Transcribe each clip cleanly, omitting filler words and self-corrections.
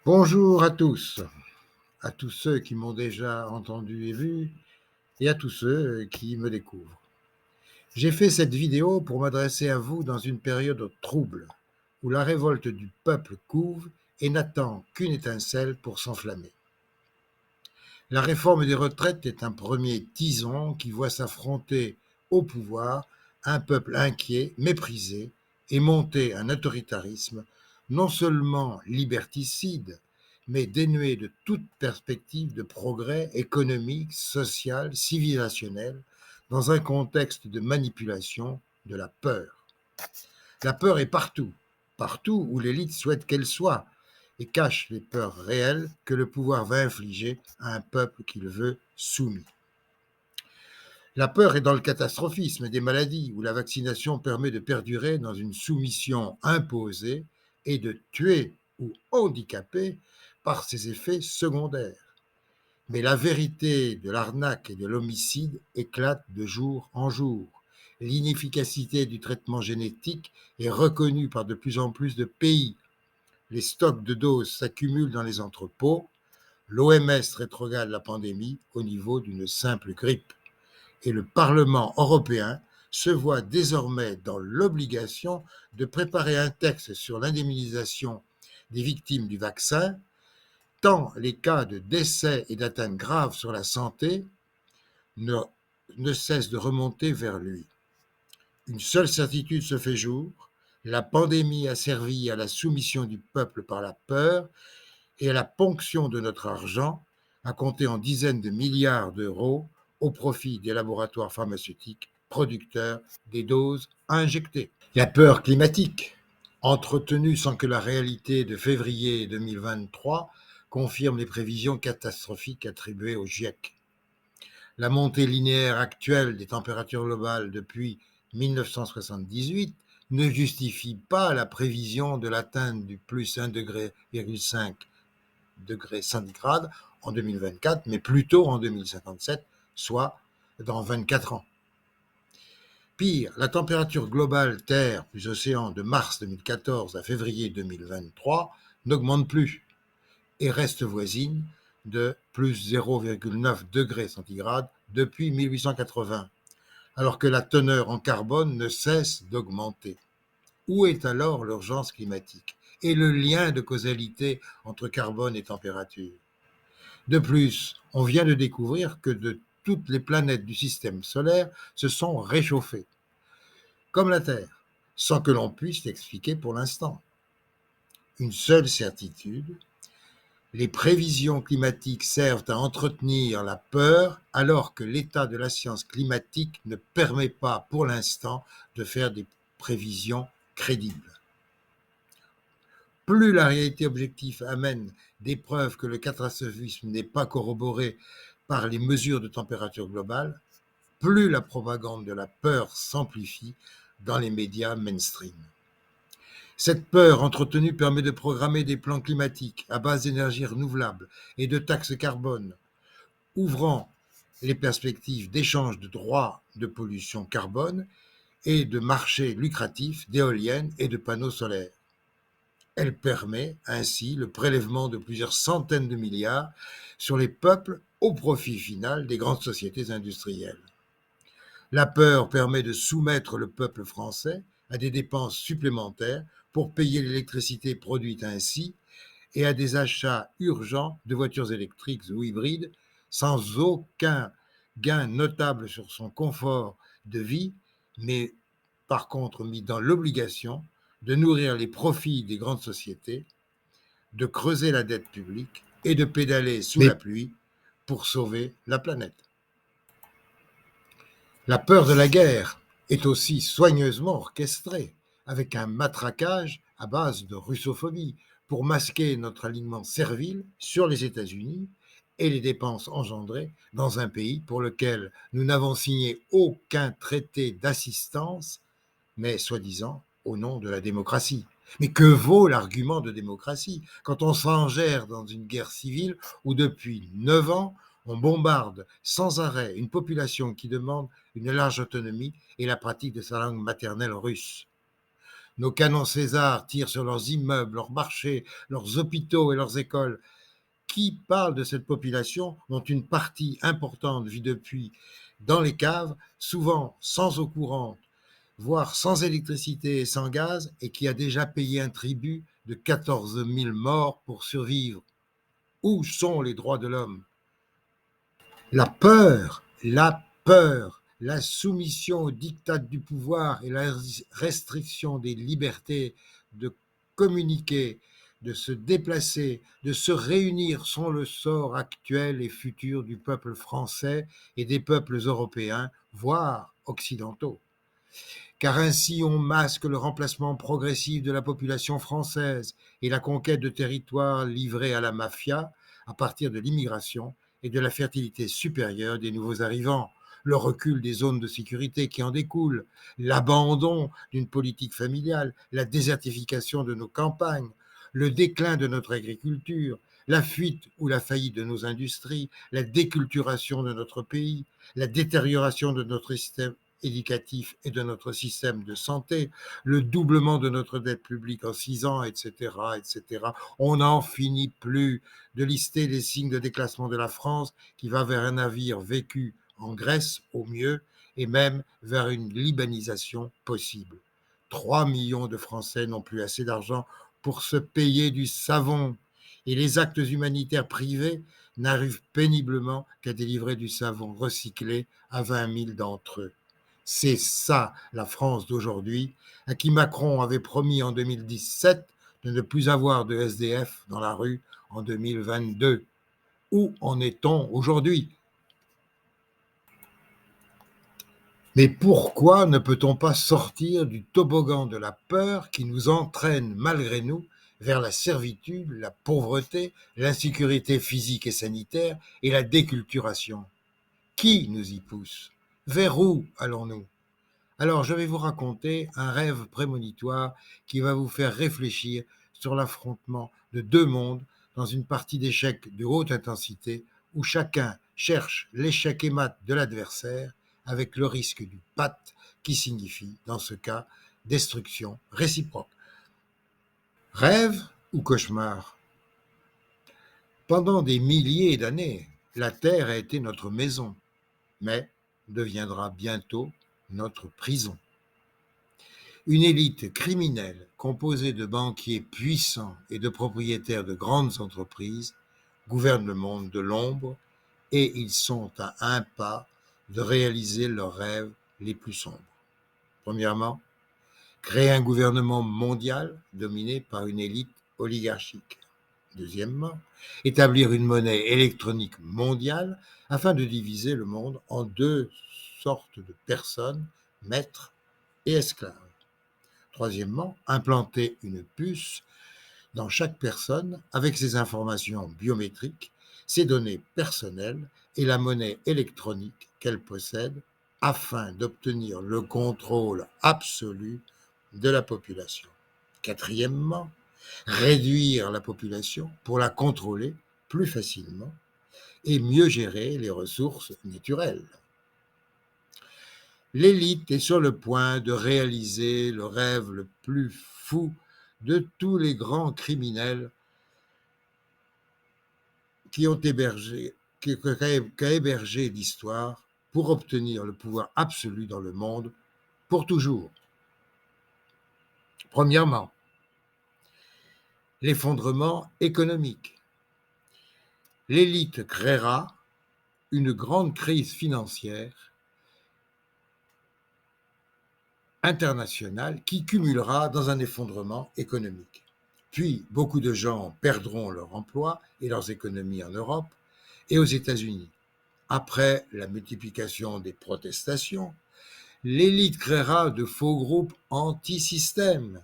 Bonjour à tous ceux qui m'ont déjà entendu et vu, et à tous ceux qui me découvrent. J'ai fait cette vidéo pour m'adresser à vous dans une période trouble, où la révolte du peuple couve et n'attend qu'une étincelle pour s'enflammer. La réforme des retraites est un premier tison qui voit s'affronter au pouvoir un peuple inquiet, méprisé, et monter un autoritarisme non seulement liberticide, mais dénué de toute perspective de progrès économique, social, civilisationnel, dans un contexte de manipulation de la peur. La peur est partout, partout où l'élite souhaite qu'elle soit, et cache les peurs réelles que le pouvoir va infliger à un peuple qu'il veut soumis. La peur est dans le catastrophisme des maladies, où la vaccination permet de perdurer dans une soumission imposée et de tuer ou handicaper par ses effets secondaires. Mais la vérité de l'arnaque et de l'homicide éclate de jour en jour. L'inefficacité du traitement génétique est reconnue par de plus en plus de pays. Les stocks de doses s'accumulent dans les entrepôts. L'OMS rétrograde la pandémie au niveau d'une simple grippe. Et le Parlement européen se voit désormais dans l'obligation de préparer un texte sur l'indemnisation des victimes du vaccin, tant les cas de décès et d'atteintes graves sur la santé ne cessent de remonter vers lui. Une seule certitude se fait jour, la pandémie a servi à la soumission du peuple par la peur et à la ponction de notre argent, à compter en dizaines de milliards d'euros, au profit des laboratoires pharmaceutiques producteurs des doses injectées. La peur climatique, entretenue sans que la réalité de février 2023 confirme les prévisions catastrophiques attribuées au GIEC. La montée linéaire actuelle des températures globales depuis 1978 ne justifie pas la prévision de l'atteinte du plus 1,5 degré centigrade en 2024, mais plutôt en 2057, soit dans 24 ans. Pire, la température globale Terre plus océan de mars 2014 à février 2023 n'augmente plus et reste voisine de plus 0,9 degrés centigrades depuis 1880, alors que la teneur en carbone ne cesse d'augmenter. Où est alors l'urgence climatique et le lien de causalité entre carbone et température? De plus, on vient de découvrir que toutes les planètes du système solaire se sont réchauffées, comme la Terre, sans que l'on puisse l'expliquer pour l'instant. Une seule certitude, les prévisions climatiques servent à entretenir la peur alors que l'état de la science climatique ne permet pas pour l'instant de faire des prévisions crédibles. Plus la réalité objective amène des preuves que le catastrophisme n'est pas corroboré par les mesures de température globale, plus la propagande de la peur s'amplifie dans les médias mainstream. Cette peur entretenue permet de programmer des plans climatiques à base d'énergie renouvelable et de taxes carbone, ouvrant les perspectives d'échange de droits de pollution carbone et de marchés lucratifs d'éoliennes et de panneaux solaires. Elle permet ainsi le prélèvement de plusieurs centaines de milliards sur les peuples au profit final des grandes sociétés industrielles. La peur permet de soumettre le peuple français à des dépenses supplémentaires pour payer l'électricité produite ainsi et à des achats urgents de voitures électriques ou hybrides sans aucun gain notable sur son confort de vie, mais par contre mis dans l'obligation de nourrir les profits des grandes sociétés, de creuser la dette publique et de pédaler sous la pluie pour sauver la planète. La peur de la guerre est aussi soigneusement orchestrée, avec un matraquage à base de russophobie pour masquer notre alignement servile sur les États-Unis et les dépenses engendrées dans un pays pour lequel nous n'avons signé aucun traité d'assistance, mais soi-disant au nom de la démocratie. Mais que vaut l'argument de démocratie quand on s'engère dans une guerre civile où depuis 9 ans, on bombarde sans arrêt une population qui demande une large autonomie et la pratique de sa langue maternelle russe? Nos canons César tirent sur leurs immeubles, leurs marchés, leurs hôpitaux et leurs écoles. Qui parle de cette population dont une partie importante vit depuis dans les caves, souvent sans eau courante, voire sans électricité et sans gaz, et qui a déjà payé un tribut de 14 000 morts pour survivre? Où sont les droits de l'homme? La peur, la soumission au diktat du pouvoir et la restriction des libertés de communiquer, de se déplacer, de se réunir sont le sort actuel et futur du peuple français et des peuples européens, voire occidentaux. Car ainsi on masque le remplacement progressif de la population française et la conquête de territoires livrés à la mafia à partir de l'immigration et de la fertilité supérieure des nouveaux arrivants, le recul des zones de sécurité qui en découlent, l'abandon d'une politique familiale, la désertification de nos campagnes, le déclin de notre agriculture, la fuite ou la faillite de nos industries, la déculturation de notre pays, la détérioration de notre système éducatif et de notre système de santé, le doublement de notre dette publique en 6 ans, etc., etc. On n'en finit plus de lister les signes de déclassement de la France qui va vers un navire vécu en Grèce au mieux et même vers une libanisation possible. 3 millions de Français n'ont plus assez d'argent pour se payer du savon et les actes humanitaires privés n'arrivent péniblement qu'à délivrer du savon recyclé à 20 000 d'entre eux. C'est ça la France d'aujourd'hui, à qui Macron avait promis en 2017 de ne plus avoir de SDF dans la rue en 2022. Où en est-on aujourd'hui? Mais pourquoi ne peut-on pas sortir du toboggan de la peur qui nous entraîne malgré nous vers la servitude, la pauvreté, l'insécurité physique et sanitaire et la déculturation? Qui nous y pousse? Vers où allons-nous? Alors, je vais vous raconter un rêve prémonitoire qui va vous faire réfléchir sur l'affrontement de deux mondes dans une partie d'échecs de haute intensité où chacun cherche l'échec et mat de l'adversaire avec le risque du pat qui signifie, dans ce cas, destruction réciproque. Rêve ou cauchemar? Pendant des milliers d'années, la Terre a été notre maison, mais deviendra bientôt notre prison. Une élite criminelle composée de banquiers puissants et de propriétaires de grandes entreprises gouverne le monde de l'ombre et ils sont à un pas de réaliser leurs rêves les plus sombres. Premièrement, créer un gouvernement mondial dominé par une élite oligarchique. Deuxièmement, établir une monnaie électronique mondiale afin de diviser le monde en deux sortes de personnes, maîtres et esclaves. Troisièmement, implanter une puce dans chaque personne avec ses informations biométriques, ses données personnelles et la monnaie électronique qu'elle possède afin d'obtenir le contrôle absolu de la population. Quatrièmement, réduire la population pour la contrôler plus facilement et mieux gérer les ressources naturelles. L'élite est sur le point de réaliser le rêve le plus fou de tous les grands criminels qui ont qu'a hébergé l'histoire pour obtenir le pouvoir absolu dans le monde pour toujours. Premièrement, l'effondrement économique. L'élite créera une grande crise financière internationale qui cumulera dans un effondrement économique. Puis, beaucoup de gens perdront leur emploi et leurs économies en Europe et aux États-Unis. Après la multiplication des protestations, l'élite créera de faux groupes anti-système.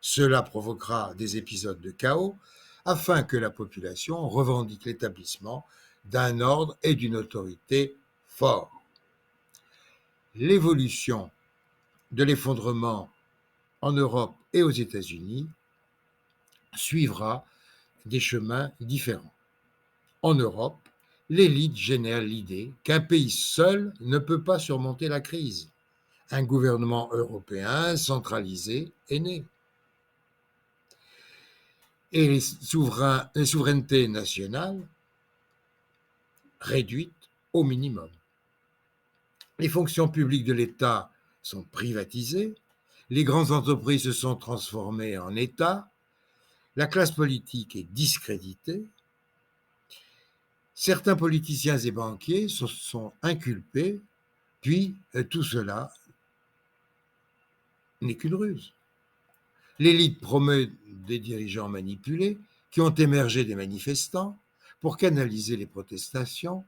Cela provoquera des épisodes de chaos afin que la population revendique l'établissement d'un ordre et d'une autorité forts. L'évolution de l'effondrement en Europe et aux États-Unis suivra des chemins différents. En Europe, l'élite génère l'idée qu'un pays seul ne peut pas surmonter la crise. Un gouvernement européen centralisé est né. Et les souverainetés nationales réduites au minimum. Les fonctions publiques de l'État sont privatisées, les grandes entreprises se sont transformées en États, la classe politique est discréditée, certains politiciens et banquiers se sont inculpés, puis tout cela n'est qu'une ruse. L'élite promeut des dirigeants manipulés qui ont émergé des manifestants pour canaliser les protestations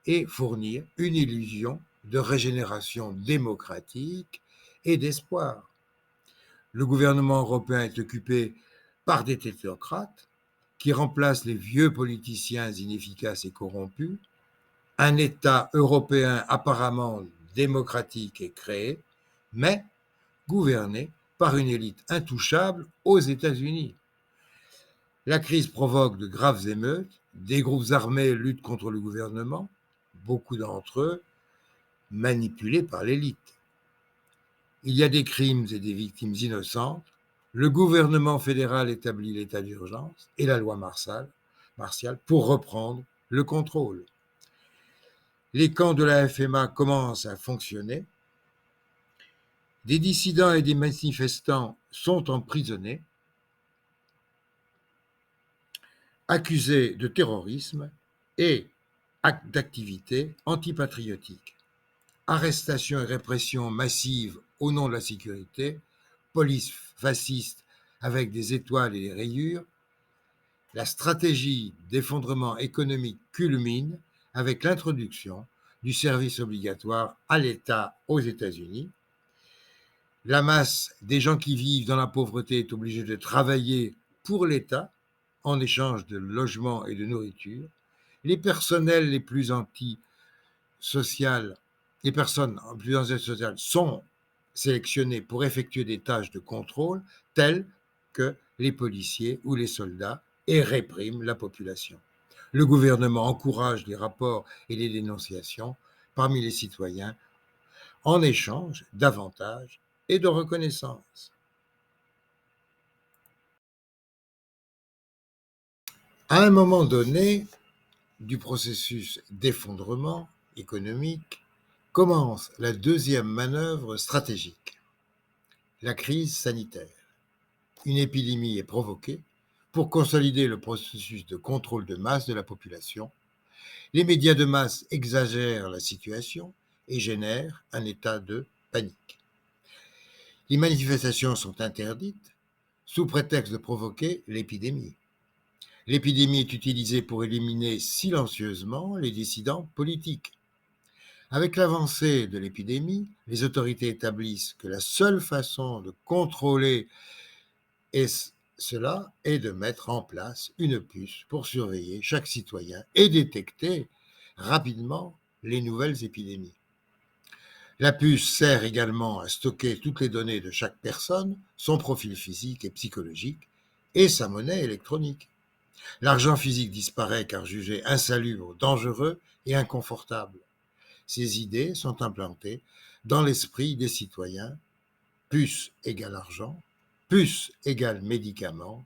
et fournir une illusion de régénération démocratique et d'espoir. Le gouvernement européen est occupé par des technocrates qui remplacent les vieux politiciens inefficaces et corrompus. Un État européen apparemment démocratique est créé, mais gouverné par une élite intouchable aux États-Unis. La crise provoque de graves émeutes, des groupes armés luttent contre le gouvernement, beaucoup d'entre eux manipulés par l'élite. Il y a des crimes et des victimes innocentes. Le gouvernement fédéral établit l'état d'urgence et la loi martiale pour reprendre le contrôle. Les camps de la FMA commencent à fonctionner. Des dissidents et des manifestants sont emprisonnés, accusés de terrorisme et d'activités antipatriotiques. Arrestations et répression massives au nom de la sécurité, police fasciste avec des étoiles et des rayures. La stratégie d'effondrement économique culmine avec l'introduction du service obligatoire à l'État aux États-Unis. La masse des gens qui vivent dans la pauvreté est obligée de travailler pour l'État en échange de logements et de nourriture. Les personnels les plus antisociales, les personnes plus antisociales sont sélectionnées pour effectuer des tâches de contrôle telles que les policiers ou les soldats et répriment la population. Le gouvernement encourage les rapports et les dénonciations parmi les citoyens en échange d'avantages et de reconnaissance. À un moment donné du processus d'effondrement économique, commence la deuxième manœuvre stratégique, la crise sanitaire. Une épidémie est provoquée pour consolider le processus de contrôle de masse de la population. Les médias de masse exagèrent la situation et génèrent un état de panique. Les manifestations sont interdites sous prétexte de provoquer l'épidémie. L'épidémie est utilisée pour éliminer silencieusement les dissidents politiques. Avec l'avancée de l'épidémie, les autorités établissent que la seule façon de contrôler cela est de mettre en place une puce pour surveiller chaque citoyen et détecter rapidement les nouvelles épidémies. La puce sert également à stocker toutes les données de chaque personne, son profil physique et psychologique, et sa monnaie électronique. L'argent physique disparaît car jugé insalubre, dangereux et inconfortable. Ces idées sont implantées dans l'esprit des citoyens. Puce égale argent, puce égale médicament,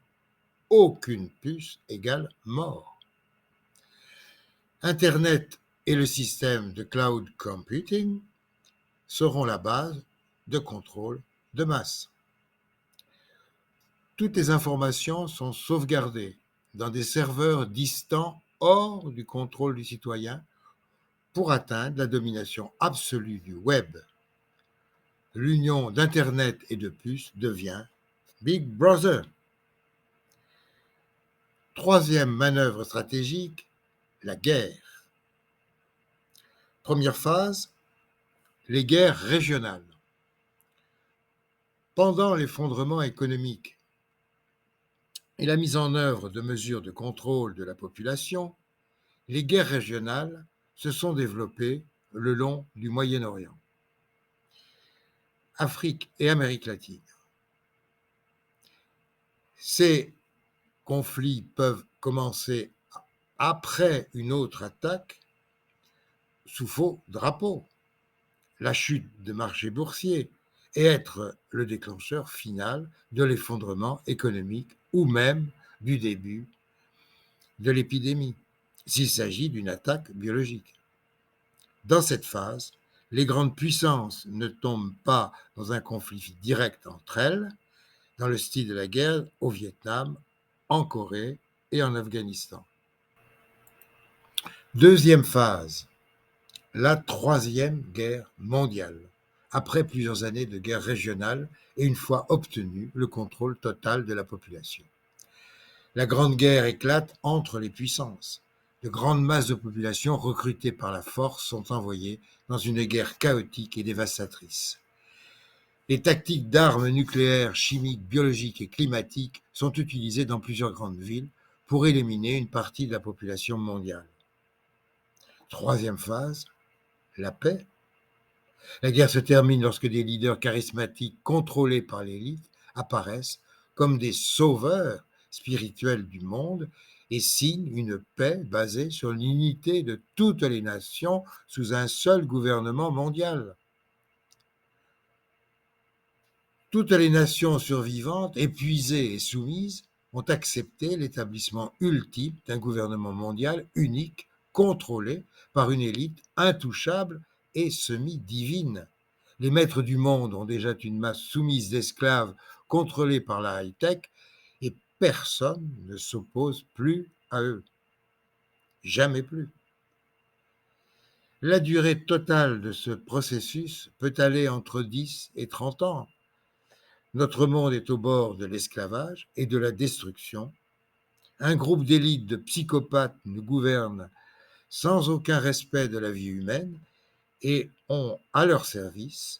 aucune puce égale mort. Internet et le système de cloud computing seront la base de contrôle de masse. Toutes les informations sont sauvegardées dans des serveurs distants hors du contrôle du citoyen pour atteindre la domination absolue du web. L'union d'Internet et de puces devient Big Brother. Troisième manœuvre stratégique, la guerre. Première phase, les guerres régionales. Pendant l'effondrement économique et la mise en œuvre de mesures de contrôle de la population, les guerres régionales se sont développées le long du Moyen-Orient, Afrique et Amérique latine. Ces conflits peuvent commencer après une autre attaque sous faux drapeau. la chute de marché boursier et être le déclencheur final de l'effondrement économique ou même du début de l'épidémie, s'il s'agit d'une attaque biologique. Dans cette phase, les grandes puissances ne tombent pas dans un conflit direct entre elles, dans le style de la guerre au Vietnam, en Corée et en Afghanistan. Deuxième phase, la Troisième Guerre mondiale, après plusieurs années de guerre régionale et une fois obtenu le contrôle total de la population. La Grande Guerre éclate entre les puissances. De grandes masses de population recrutées par la force sont envoyées dans une guerre chaotique et dévastatrice. Les tactiques d'armes nucléaires, chimiques, biologiques et climatiques sont utilisées dans plusieurs grandes villes pour éliminer une partie de la population mondiale. Troisième phase, la paix. La guerre se termine lorsque des leaders charismatiques contrôlés par l'élite apparaissent comme des sauveurs spirituels du monde et signent une paix basée sur l'unité de toutes les nations sous un seul gouvernement mondial. Toutes les nations survivantes, épuisées et soumises, ont accepté l'établissement ultime d'un gouvernement mondial unique, contrôlé par une élite intouchable et semi-divine. Les maîtres du monde ont déjà une masse soumise d'esclaves contrôlés par la high-tech et personne ne s'oppose plus à eux. Jamais plus. La durée totale de ce processus peut aller entre 10 et 30 ans. Notre monde est au bord de l'esclavage et de la destruction. Un groupe d'élite de psychopathes nous gouverne sans aucun respect de la vie humaine et ont à leur service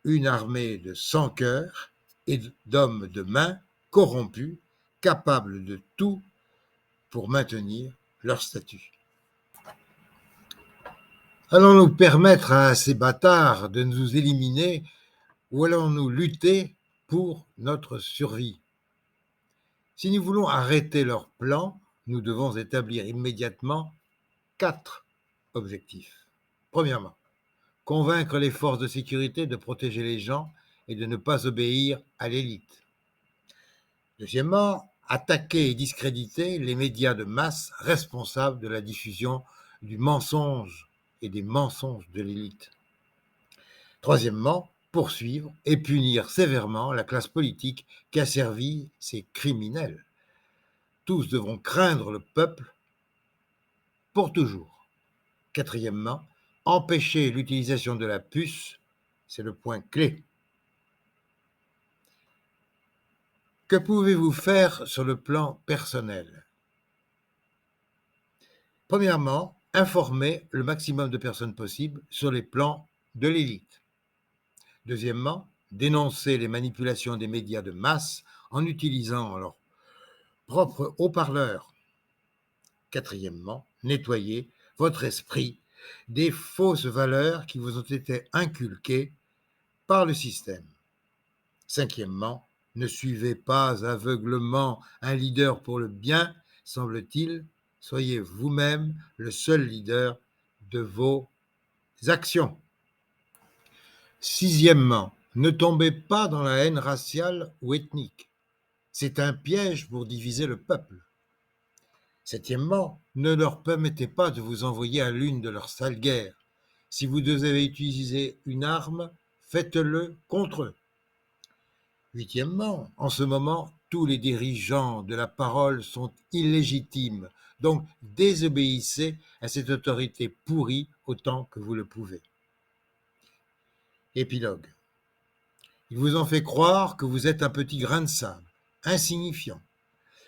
une armée de sans-cœur et d'hommes de main corrompus, capables de tout pour maintenir leur statut. Allons-nous permettre à ces bâtards de nous éliminer ou allons-nous lutter pour notre survie ? Si nous voulons arrêter leur plan, nous devons établir immédiatement 4 objectifs. Premièrement, convaincre les forces de sécurité de protéger les gens et de ne pas obéir à l'élite. Deuxièmement, attaquer et discréditer les médias de masse responsables de la diffusion du mensonge et des mensonges de l'élite. Troisièmement, poursuivre et punir sévèrement la classe politique qui a servi ces criminels. Tous devront craindre le peuple pour toujours. Quatrièmement, empêcher l'utilisation de la puce, c'est le point clé. Que pouvez-vous faire sur le plan personnel ? Premièrement, informer le maximum de personnes possible sur les plans de l'élite. Deuxièmement, dénoncer les manipulations des médias de masse en utilisant leur propre haut-parleur. Quatrièmement, nettoyer votre esprit des fausses valeurs qui vous ont été inculquées par le système. Cinquièmement, ne suivez pas aveuglement un leader pour le bien, semble-t-il, soyez vous-même le seul leader de vos actions. Sixièmement, ne tombez pas dans la haine raciale ou ethnique. C'est un piège pour diviser le peuple. Septièmement, ne leur permettez pas de vous envoyer à l'une de leurs sales guerres. Si vous devez utiliser une arme, faites-le contre eux. Huitièmement, en ce moment, tous les dirigeants de la parole sont illégitimes, donc désobéissez à cette autorité pourrie autant que vous le pouvez. Épilogue. Ils vous ont fait croire que vous êtes un petit grain de sable, insignifiant,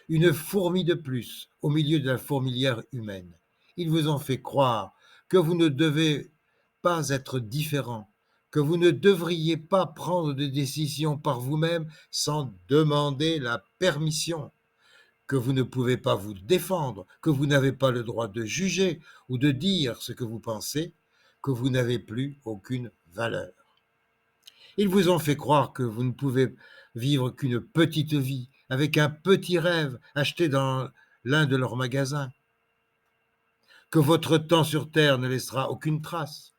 une fourmi de plus au milieu de la fourmilière humaine. Ils vous ont fait croire que vous ne devez pas être différent, que vous ne devriez pas prendre de décisions par vous-même sans demander la permission, que vous ne pouvez pas vous défendre, que vous n'avez pas le droit de juger ou de dire ce que vous pensez, que vous n'avez plus aucune valeur. Ils vous ont fait croire que vous ne pouvez vivre qu'une petite vie, avec un petit rêve acheté dans l'un de leurs magasins, que votre temps sur Terre ne laissera aucune trace,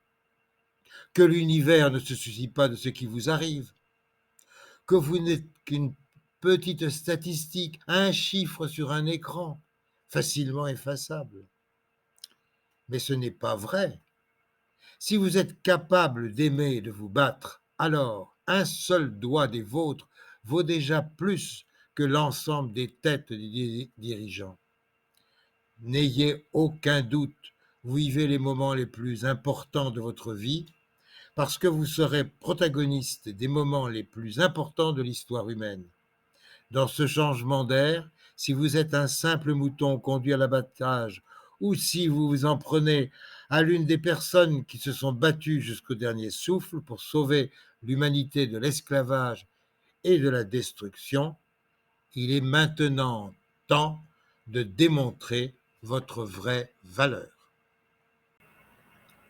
que l'univers ne se soucie pas de ce qui vous arrive, que vous n'êtes qu'une petite statistique, un chiffre sur un écran, facilement effaçable. Mais ce n'est pas vrai. Si vous êtes capable d'aimer et de vous battre, alors un seul doigt des vôtres vaut déjà plus que l'ensemble des têtes des dirigeants. N'ayez aucun doute, vous vivez les moments les plus importants de votre vie parce que vous serez protagoniste des moments les plus importants de l'histoire humaine. Dans ce changement d'air, si vous êtes un simple mouton conduit à l'abattage, ou si vous vous en prenez à l'une des personnes qui se sont battues jusqu'au dernier souffle pour sauver l'humanité de l'esclavage et de la destruction, il est maintenant temps de démontrer votre vraie valeur.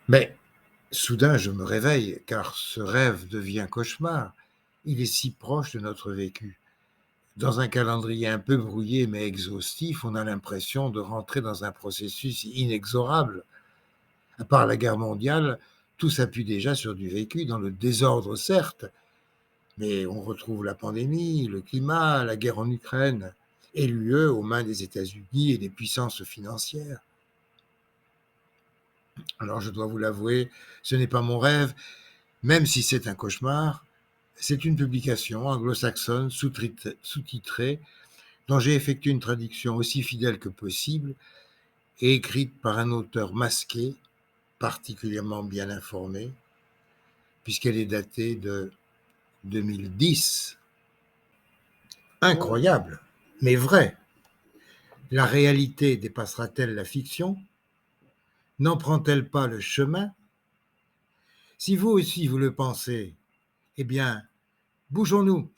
Mais soudain, je me réveille, car ce rêve devient cauchemar. Il est si proche de notre vécu. Dans un calendrier un peu brouillé mais exhaustif, on a l'impression de rentrer dans un processus inexorable. À part la guerre mondiale, tout s'appuie déjà sur du vécu, dans le désordre certes, mais on retrouve la pandémie, le climat, la guerre en Ukraine, et l'UE aux mains des États-Unis et des puissances financières. Alors je dois vous l'avouer, ce n'est pas mon rêve, même si c'est un cauchemar, c'est une publication anglo-saxonne sous-titrée dont j'ai effectué une traduction aussi fidèle que possible et écrite par un auteur masqué, particulièrement bien informé, puisqu'elle est datée de 2010. Incroyable, mais vrai. La réalité dépassera-t-elle la fiction? N'en prend-elle pas le chemin? Si vous aussi vous le pensez, eh bien, bougeons-nous.